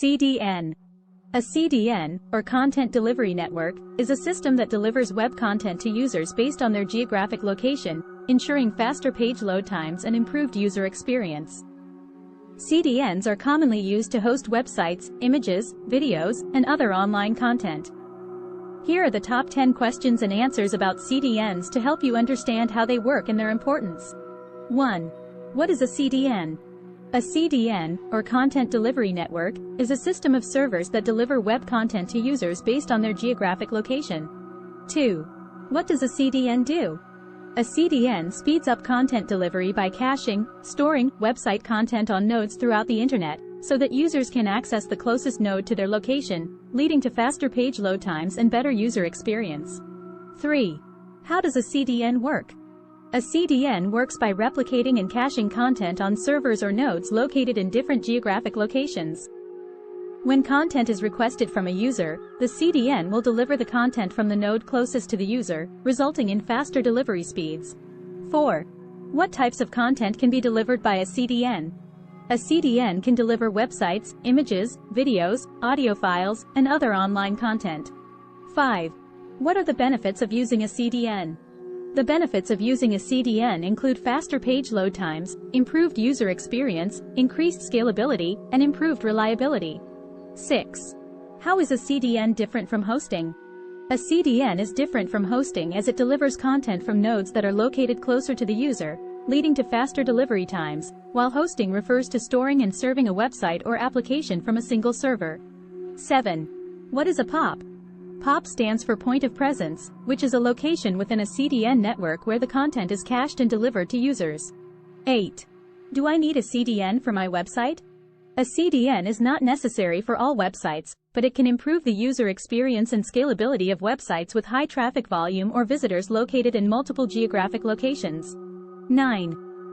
CDN. A CDN, or Content Delivery Network, is a system that delivers web content to users based on their geographic location, ensuring faster page load times and improved user experience. CDNs are commonly used to host websites, images, videos, and other online content. Here are the top 10 questions and answers about CDNs to help you understand how they work and their importance. 1. What is a CDN? A CDN, or Content Delivery Network, is a system of servers that deliver web content to users based on their geographic location. 2. What does a CDN do? A CDN speeds up content delivery by caching, storing website content on nodes throughout the internet, so that users can access the closest node to their location, leading to faster page load times and better user experience. 3. How does a CDN work? A CDN works by replicating and caching content on servers or nodes located in different geographic locations. When content is requested from a user, the CDN will deliver the content from the node closest to the user, resulting in faster delivery speeds. 4. What types of content can be delivered by a CDN? A CDN can deliver websites, images, videos, audio files, and other online content. 5. What are the benefits of using a CDN? The benefits of using a CDN include faster page load times, improved user experience, increased scalability, and improved reliability. 6. How is a CDN different from hosting? A CDN is different from hosting as it delivers content from nodes that are located closer to the user, leading to faster delivery times, while hosting refers to storing and serving a website or application from a single server. 7. What is a POP? POP stands for Point of Presence, which is a location within a CDN network where the content is cached and delivered to users. 8. Do I need a CDN for my website? A CDN is not necessary for all websites, but it can improve the user experience and scalability of websites with high traffic volume or visitors located in multiple geographic locations. 9.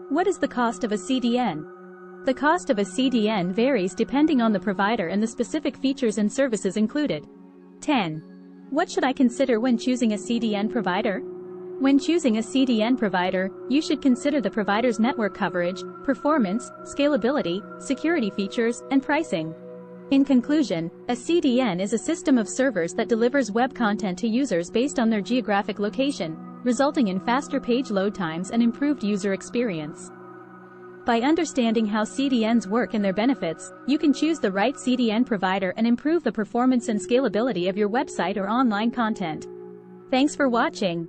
What is the cost of a CDN? The cost of a CDN varies depending on the provider and the specific features and services included. 10. What should I consider when choosing a CDN provider? When choosing a CDN provider, you should consider the provider's network coverage, performance, scalability, security features, and pricing. In conclusion, a CDN is a system of servers that delivers web content to users based on their geographic location, resulting in faster page load times and improved user experience. By understanding how CDNs work and their benefits, you can choose the right CDN provider and improve the performance and scalability of your website or online content. Thanks for watching.